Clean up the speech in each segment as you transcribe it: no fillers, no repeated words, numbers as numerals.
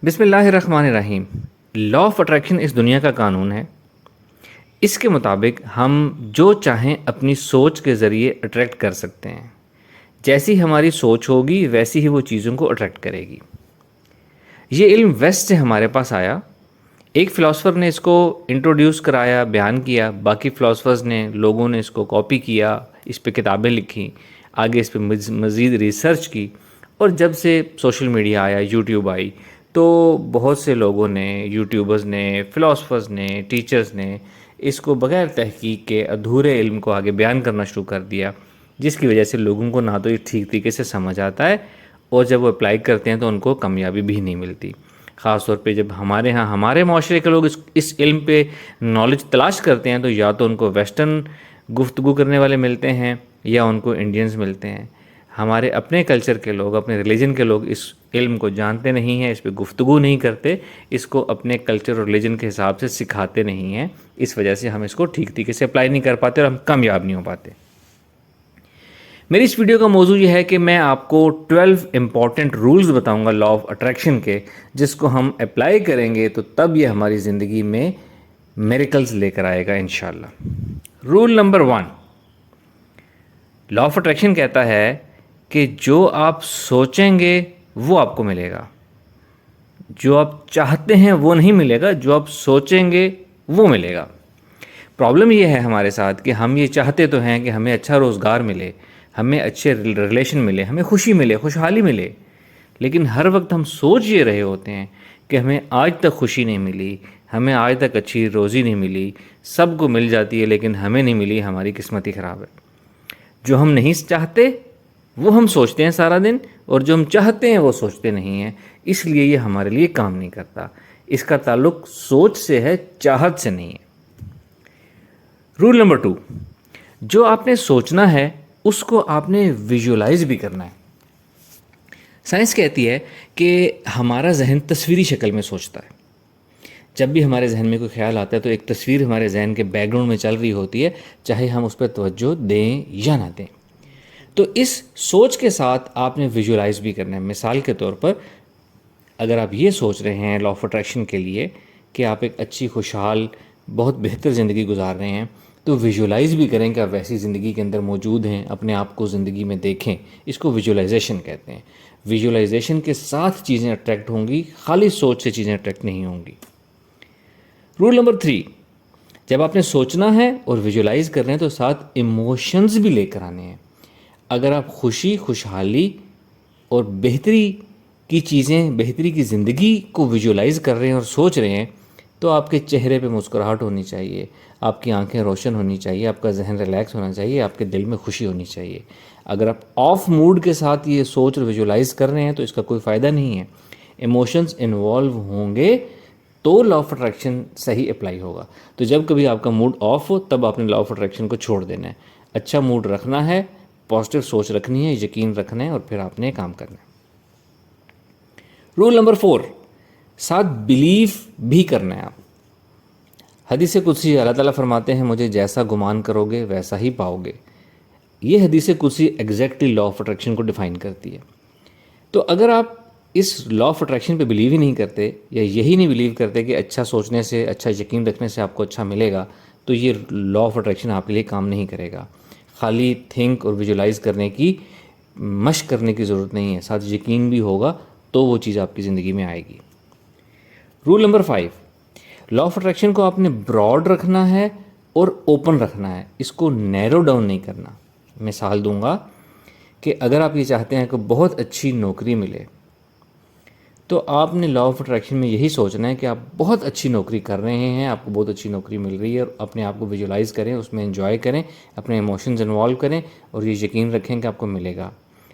بسم اللہ الرحمن الرحیم۔ لا آف اٹریکشن اس دنیا کا قانون ہے۔ اس کے مطابق ہم جو چاہیں اپنی سوچ کے ذریعے اٹریکٹ کر سکتے ہیں۔ جیسی ہماری سوچ ہوگی ویسی ہی وہ چیزوں کو اٹریکٹ کرے گی۔ یہ علم ویسٹ سے ہمارے پاس آیا، ایک فلاسفر نے اس کو انٹروڈیوس کرایا، بیان کیا، باقی فلاسفرز نے، لوگوں نے اس کو کاپی کیا، اس پہ کتابیں لکھی، آگے اس پہ مزید ریسرچ کی، اور جب سے سوشل میڈیا آیا، یوٹیوب آئی، تو بہت سے لوگوں نے، یوٹیوبرز نے، فلاسفرز نے، ٹیچرز نے اس کو بغیر تحقیق کے ادھورے علم کو آگے بیان کرنا شروع کر دیا، جس کی وجہ سے لوگوں کو نہ تو یہ ٹھیک طریقے سے سمجھ آتا ہے، اور جب وہ اپلائی کرتے ہیں تو ان کو کامیابی بھی نہیں ملتی۔ خاص طور پہ جب ہمارے معاشرے کے لوگ اس علم پہ نالج تلاش کرتے ہیں تو یا تو ان کو ویسٹرن گفتگو کرنے والے ملتے ہیں یا ان کو انڈینز ملتے ہیں۔ ہمارے اپنے کلچر کے لوگ، اپنے ریلیجن کے لوگ اس علم کو جانتے نہیں ہیں، اس پہ گفتگو نہیں کرتے، اس کو اپنے کلچر اور ریلیجن کے حساب سے سکھاتے نہیں ہیں، اس وجہ سے ہم اس کو ٹھیک طریقے سے اپلائی نہیں کر پاتے اور ہم کامیاب نہیں ہو پاتے۔ میری اس ویڈیو کا موضوع یہ ہے کہ میں آپ کو 12 امپورٹنٹ رولز بتاؤں گا لا آف اٹریکشن کے، جس کو ہم اپلائی کریں گے تو تب یہ ہماری زندگی میں میریکلز لے کر آئے گا انشاءاللہ۔ Roll number 1، law of attraction کہتا ہے کہ جو آپ سوچیں گے وہ آپ کو ملے گا، جو آپ چاہتے ہیں وہ نہیں ملے گا، جو آپ سوچیں گے وہ ملے گا۔ پرابلم یہ ہے ہمارے ساتھ کہ ہم یہ چاہتے تو ہیں کہ ہمیں اچھا روزگار ملے، ہمیں اچھے ریلیشن ملے، ہمیں خوشی ملے، خوشحالی ملے، لیکن ہر وقت ہم سوچ یہ رہے ہوتے ہیں کہ ہمیں آج تک خوشی نہیں ملی، ہمیں آج تک اچھی روزی نہیں ملی، سب کو مل جاتی ہے لیکن ہمیں نہیں ملی، ہماری قسمت ہی خراب ہے۔ جو ہم نہیں چاہتے وہ ہم سوچتے ہیں سارا دن، اور جو ہم چاہتے ہیں وہ سوچتے نہیں ہیں، اس لیے یہ ہمارے لیے کام نہیں کرتا۔ اس کا تعلق سوچ سے ہے، چاہت سے نہیں ہے۔ رول نمبر 2، جو آپ نے سوچنا ہے اس کو آپ نے ویژولائز بھی کرنا ہے۔ سائنس کہتی ہے کہ ہمارا ذہن تصویری شکل میں سوچتا ہے۔ جب بھی ہمارے ذہن میں کوئی خیال آتا ہے تو ایک تصویر ہمارے ذہن کے بیک گراؤنڈ میں چل رہی ہوتی ہے، چاہے ہم اس پہ توجہ دیں یا نہ دیں۔ تو اس سوچ کے ساتھ آپ نے ویژولائز بھی کرنا ہے۔ مثال کے طور پر اگر آپ یہ سوچ رہے ہیں لا آف اٹریکشن کے لیے کہ آپ ایک اچھی، خوشحال، بہت بہتر زندگی گزار رہے ہیں، تو ویژولائز بھی کریں کہ آپ ویسی زندگی کے اندر موجود ہیں، اپنے آپ کو زندگی میں دیکھیں۔ اس کو ویژولائزیشن کہتے ہیں۔ ویژولائزیشن کے ساتھ چیزیں اٹریکٹ ہوں گی، خالی سوچ سے چیزیں اٹریکٹ نہیں ہوں گی۔ رول نمبر 3، جب آپ نے سوچنا ہے اور ویژولائز کر رہے ہیں تو ساتھ ایموشنز بھی لے کر آنے ہیں۔ اگر آپ خوشی، خوشحالی اور بہتری کی چیزیں، بہتری کی زندگی کو ویژولائز کر رہے ہیں اور سوچ رہے ہیں تو آپ کے چہرے پہ مسکراہٹ ہونی چاہیے، آپ کی آنکھیں روشن ہونی چاہیے، آپ کا ذہن ریلیکس ہونا چاہیے، آپ کے دل میں خوشی ہونی چاہیے۔ اگر آپ آف موڈ کے ساتھ یہ سوچ اور ویژولائز کر رہے ہیں تو اس کا کوئی فائدہ نہیں ہے۔ ایموشنز انوالو ہوں گے تو لا آف اٹریکشن صحیح اپلائی ہوگا۔ تو جب کبھی آپ کا موڈ آف ہو تب آپ نے لا آف اٹریکشن کو چھوڑ دینا ہے۔ اچھا موڈ رکھنا ہے، پازیٹیو سوچ رکھنی ہے، یقین رکھنا ہے، اور پھر آپ نے کام کرنا ہے۔ رول نمبر 4، ساتھ بلیف بھی کرنا ہے آپ۔ حدیث قدسی اللہ تعالیٰ فرماتے ہیں مجھے جیسا گمان کرو گے ویسا ہی پاؤ گے۔ یہ حدیث قدسی ایگزیکٹلی لا آف اٹریکشن کو ڈیفائن کرتی ہے۔ تو اگر آپ اس لا آف اٹریکشن پہ بلیو ہی نہیں کرتے، یا یہی نہیں بلیو کرتے کہ اچھا سوچنے سے، اچھا یقین رکھنے سے آپ کو اچھا ملے گا، تو یہ لا آف اٹریکشن آپ کے لیے کام نہیں کرے گا۔ خالی تھنک اور ویژولائز کرنے کی مشق کرنے کی ضرورت نہیں ہے، ساتھ یقین بھی ہوگا تو وہ چیز آپ کی زندگی میں آئے گی۔ Roll number 5، law of attraction کو آپ نے براڈ رکھنا ہے اور اوپن رکھنا ہے، اس کو نیرو ڈاؤن نہیں کرنا۔ مثال دوں گا کہ اگر آپ یہ چاہتے ہیں کہ بہت اچھی نوکری ملے تو آپ نے لا آف اٹریکشن میں یہی سوچنا ہے کہ آپ بہت اچھی نوکری کر رہے ہیں، آپ کو بہت اچھی نوکری مل رہی ہے، اور اپنے آپ کو ویژولائز کریں، اس میں انجوائے کریں، اپنے ایموشنز انوالو کریں، اور یہ یقین رکھیں کہ آپ کو ملے گا۔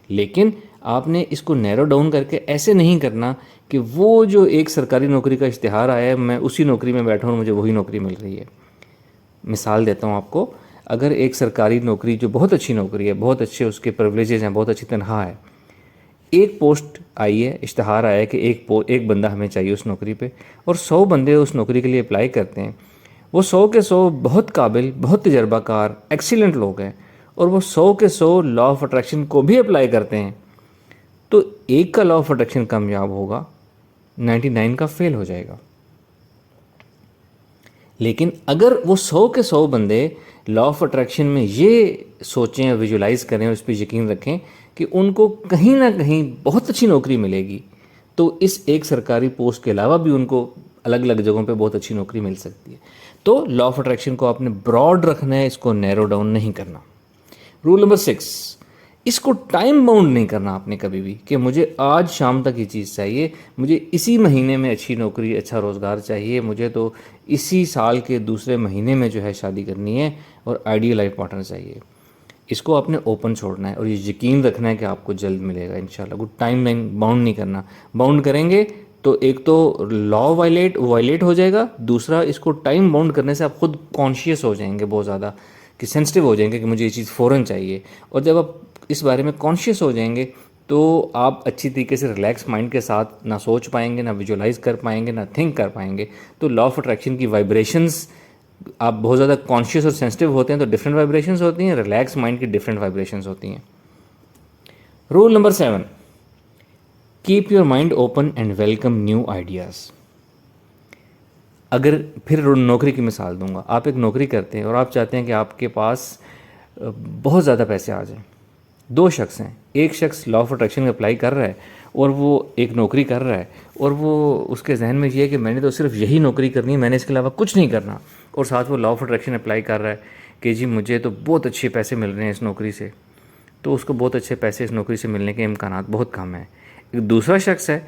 لیکن آپ نے اس کو نیرو ڈاؤن کر کے ایسے نہیں کرنا کہ وہ جو ایک سرکاری نوکری کا اشتہار آیا ہے میں اسی نوکری میں بیٹھا ہوں، مجھے وہی نوکری مل رہی ہے۔ مثال دیتا ہوں آپ کو، اگر ایک سرکاری نوکری جو بہت اچھی نوکری ہے، بہت اچھے اس کے پرولیجز ہیں، بہت اچھی تنخواہ ہے، ایک پوسٹ آئی ہے، اشتہار آیا ہے کہ ایک بندہ ہمیں چاہیے اس نوکری پہ، اور 100 بندے اس نوکری کے لیے اپلائی کرتے ہیں۔ وہ 100 کے 100 بہت قابل، بہت تجربہ کار، ایکسیلنٹ لوگ ہیں، اور وہ 100 کے 100 لا آف اٹریکشن کو بھی اپلائی کرتے ہیں، تو ایک کا لا آف اٹریکشن کامیاب ہوگا، 99 کا فیل ہو جائے گا. لیکن اگر وہ 100 کے 100 بندے لا آف اٹریکشن میں یہ سوچیں اور ویژولائز کریں اور اس پہ یقین رکھیں کہ ان کو کہیں نہ کہیں بہت اچھی نوکری ملے گی، تو اس ایک سرکاری پوسٹ کے علاوہ بھی ان کو الگ الگ جگہوں پہ بہت اچھی نوکری مل سکتی ہے. تو لا آف اٹریکشن کو آپ نے براڈ رکھنا ہے، اس کو نیرو ڈاؤن نہیں کرنا. رول نمبر 6، اس کو ٹائم باؤنڈ نہیں کرنا آپ نے کبھی بھی کہ مجھے آج شام تک یہ چیز چاہیے، مجھے اسی مہینے میں اچھی نوکری اچھا روزگار چاہیے، مجھے تو اسی سال کے دوسرے مہینے میں جو ہے شادی کرنی ہے اور آئیڈیل لائف پارٹنر چاہیے. اس کو آپ نے اوپن چھوڑنا ہے اور یہ یقین رکھنا ہے کہ آپ کو جلد ملے گا انشاءاللہ. کوئی ٹائم لائن باؤنڈ نہیں کرنا. باؤنڈ کریں گے تو ایک تو لا وائلیٹ ہو جائے گا، دوسرا اس کو ٹائم باؤنڈ کرنے سے آپ خود کانشیس ہو جائیں گے بہت زیادہ، کہ سینسٹیو ہو جائیں گے کہ مجھے یہ چیز فوراً چاہیے. اور جب آپ اس بارے میں کانشیس ہو جائیں گے تو آپ اچھی طریقے سے ریلیکس مائنڈ کے ساتھ نہ سوچ پائیں گے، نہ ویژولائز کر پائیں گے، نہ تھنک کر پائیں گے. تو لا آف اٹریکشن کی وائبریشنز، آپ بہت زیادہ کانشیس اور سینسٹیو ہوتے ہیں تو ڈفرینٹ وائبریشنز ہوتی ہیں، ریلیکس مائنڈ کی ڈفرینٹ وائبریشنز ہوتی ہیں. Roll number 7، keep your mind open and welcome new ideas. اگر پھر نوکری کی مثال دوں گا، آپ ایک نوکری کرتے ہیں اور آپ چاہتے ہیں کہ آپ کے پاس بہت زیادہ پیسے آ جائیں. 2 شخص ہیں، ایک شخص لا آف اٹریکشن اپلائی کر رہا ہے اور وہ ایک نوکری کر رہا ہے اور وہ اس کے ذہن میں یہ ہے کہ میں نے تو صرف یہی نوکری کرنی ہے، میں نے اس کے علاوہ کچھ نہیں کرنا. اور ساتھ وہ لا آف اٹریکشن اپلائی کر رہا ہے کہ جی مجھے تو بہت اچھے پیسے مل رہے ہیں اس نوکری سے، تو اس کو بہت اچھے پیسے اس نوکری سے ملنے کے امکانات بہت کم ہیں. ایک دوسرا شخص ہے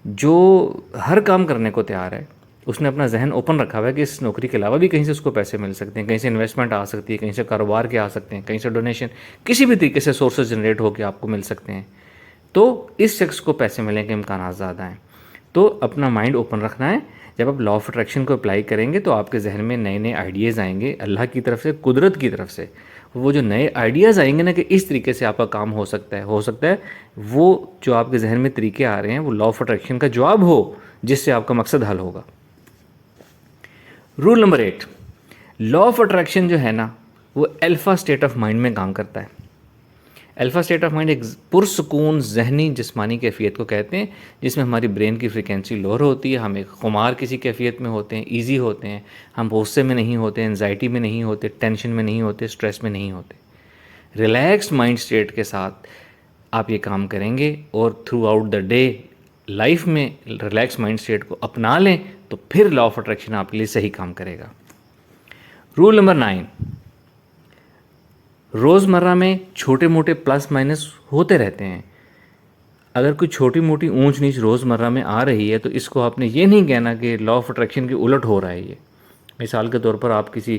جو ہر کام کرنے کو تیار ہے، اس نے اپنا ذہن اوپن رکھا ہوا ہے کہ اس نوکری کے علاوہ بھی کہیں سے اس کو پیسے مل سکتے ہیں، کہیں سے انویسٹمنٹ آ سکتی ہے، کہیں سے کاروبار کے آ سکتے ہیں، کہیں سے ڈونیشن، کسی بھی طریقے سے سورسز جنریٹ ہو کے آپ کو مل سکتے ہیں. تو اس شخص کو پیسے ملنے کے امکانات زیادہ ہیں. تو اپنا مائنڈ اوپن رکھنا ہے. جب آپ لا آف اٹریکشن کو اپلائی کریں گے تو آپ کے ذہن میں نئے نئے آئیڈیاز آئیں گے اللہ کی طرف سے، قدرت کی طرف سے. وہ جو نئے آئیڈیاز آئیں گے نا کہ اس طریقے سے آپ کا کام ہو سکتا ہے وہ جو آپ کے ذہن میں طریقے آ رہے ہیں وہ لا آف اٹریکشن کا جواب ہو جس سے آپ کا مقصد حل ہوگا. Roll number 8، law of attraction جو ہے نا وہ الفا اسٹیٹ آف مائنڈ میں کام کرتا ہے. الفا اسٹیٹ آف مائنڈ ایک پرسکون ذہنی جسمانی کیفیت کو کہتے ہیں جس میں ہماری برین کی فریکوینسی لوور ہوتی ہے، ہم ایک خمار کسی کیفیت میں ہوتے ہیں، ایزی ہوتے ہیں، ہم غصے میں نہیں ہوتے، انزائٹی میں نہیں ہوتے، ٹینشن میں نہیں ہوتے، اسٹریس میں نہیں ہوتے. ریلیکسڈ مائنڈ اسٹیٹ کے ساتھ آپ یہ کام کریں گے اور through out the day life میں ریلیکس مائنڈ اسٹیٹ کو اپنا لیں تو پھر لا آف اٹریکشن آپ کے لیے صحیح کام کرے گا. رول نمبر 9، روزمرہ میں چھوٹے موٹے پلس مائنس ہوتے رہتے ہیں. اگر کوئی چھوٹی موٹی اونچ نیچ روزمرہ میں آ رہی ہے تو اس کو آپ نے یہ نہیں کہنا کہ لا آف اٹریکشن کے الٹ ہو رہا ہے. یہ مثال کے طور پر آپ کسی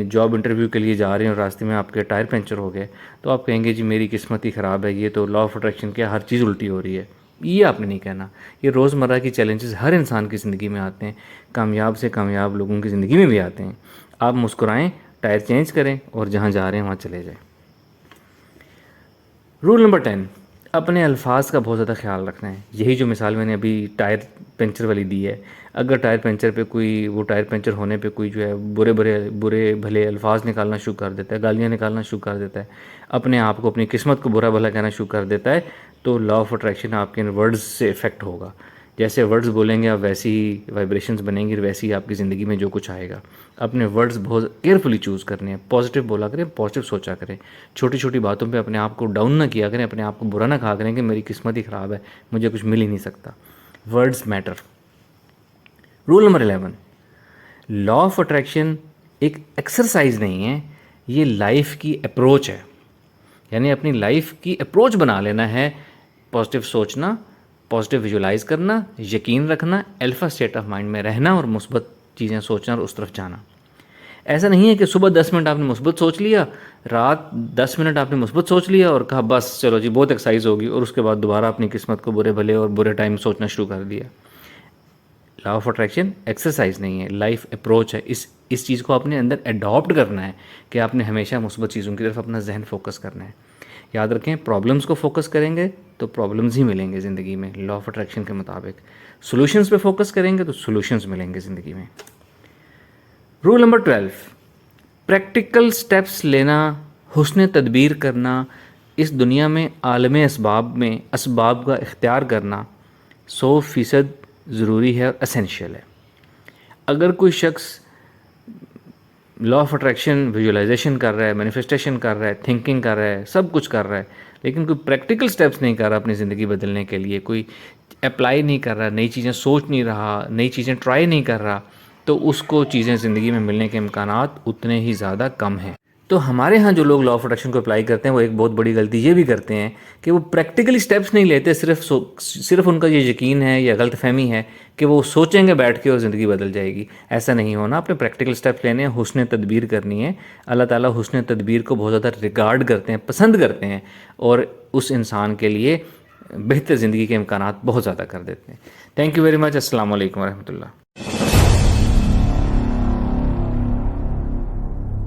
جاب انٹرویو کے لیے جا رہے ہیں اور راستے میں آپ کے ٹائر پنچر ہو گئے تو آپ کہیں گے جی میری قسمت ہی خراب ہے، یہ تو لا آف اٹریکشن کیا ہر چیز الٹی ہو رہی ہے. یہ آپ نے نہیں کہنا. یہ روزمرہ کی چیلنجز ہر انسان کی زندگی میں آتے ہیں، کامیاب سے کامیاب لوگوں کی زندگی میں بھی آتے ہیں. آپ مسکرائیں، ٹائر چینج کریں اور جہاں جا رہے ہیں وہاں چلے جائیں. رول نمبر 10، اپنے الفاظ کا بہت زیادہ خیال رکھنا ہے. یہی جو مثال میں نے ابھی ٹائر پنچر والی دی ہے، اگر ٹائر پنچر پہ کوئی وہ ٹائر پنچر ہونے پہ کوئی جو ہے برے بھلے الفاظ نکالنا شروع کر دیتا ہے، گالیاں نکالنا شروع کر دیتا ہے، اپنے آپ کو اپنی قسمت کو برا بھلا کہنا شروع کر دیتا ہے، تو لا آف اٹریکشن آپ کے ان ورڈز سے افیکٹ ہوگا. جیسے ورڈز بولیں گے آپ ویسی ہی وائبریشنز بنیں گی، ویسی ہی آپ کی زندگی میں جو کچھ آئے گا. اپنے ورڈز بہت کیئرفلی چوز کرنے ہیں، پازیٹیو بولا کریں، پازیٹیو سوچا کریں. چھوٹی چھوٹی باتوں پہ اپنے آپ کو ڈاؤن نہ کیا کریں، اپنے آپ کو برا نہ کہا کریں کہ میری قسمت ہی خراب ہے، مجھے کچھ مل ہی نہیں سکتا. Words matter. Roll number 11، law of attraction ایک ایکسرسائز نہیں ہے، یہ لائف کی اپروچ ہے. یعنی اپنی لائف کی اپروچ بنا لینا ہے، پازیٹیو سوچنا، پازیٹیو ویژولائز کرنا، یقین رکھنا، الفا اسٹیٹ آف مائنڈ میں رہنا اور مثبت چیزیں سوچنا اور اس طرف جانا. ایسا نہیں ہے کہ صبح 10 منٹ آپ نے مثبت سوچ لیا، رات 10 منٹ آپ نے مثبت سوچ لیا اور کہا بس چلو جی بہت ایکسرسائز ہوگی، اور اس کے بعد دوبارہ اپنی قسمت کو برے بھلے اور برے ٹائم سوچنا شروع کر دیا. لا آف اٹریکشن ایکسرسائز نہیں ہے، لائف اپروچ ہے. اس چیز کو اپنے اندر اڈاپٹ کرنا ہے کہ آپ نے ہمیشہ مثبت چیزوں کی طرف اپنا ذہن فوکس کرنا ہے. یاد رکھیں، پرابلمس کو فوکس کریں گے تو پرابلمز ہی ملیں گے زندگی میں لا آف اٹریکشن کے مطابق. سولوشنز پہ فوکس کریں گے تو سولوشنز ملیں گے زندگی میں. رول نمبر 12، پریکٹیکل سٹیپس لینا، حسن تدبیر کرنا، اس دنیا میں عالم اسباب میں اسباب کا اختیار کرنا 100% ضروری ہے اور اسینشیل ہے. اگر کوئی شخص لا آف اٹریکشن ویژولائزیشن کر رہا ہے، مینیفیسٹیشن کر رہا ہے، تھنکنگ کر رہا ہے، سب کچھ کر رہا ہے، لیکن کوئی پریکٹیکل سٹیپس نہیں کر رہا اپنی زندگی بدلنے کے لیے، کوئی اپلائی نہیں کر رہا، نئی چیزیں سوچ نہیں رہا، نئی چیزیں ٹرائی نہیں کر رہا، تو اس کو چیزیں زندگی میں ملنے کے امکانات اتنے ہی زیادہ کم ہیں. تو ہمارے ہاں جو لوگ لا آف اٹریکشن کو اپلائی کرتے ہیں وہ ایک بہت بڑی غلطی یہ بھی کرتے ہیں کہ وہ پریکٹیکلی سٹیپس نہیں لیتے، صرف ان کا یہ یقین ہے یا غلط فہمی ہے کہ وہ سوچیں گے بیٹھ کے اور زندگی بدل جائے گی. ایسا نہیں ہونا. اپنے پریکٹیکل سٹیپس لینے ہیں، حسن تدبیر کرنی ہے. اللہ تعالیٰ حسن تدبیر کو بہت زیادہ ریگارڈ کرتے ہیں، پسند کرتے ہیں، اور اس انسان کے لیے بہتر زندگی کے امکانات بہت زیادہ کر دیتے ہیں. Thank you very much. السلام علیکم ورحمۃ اللہ.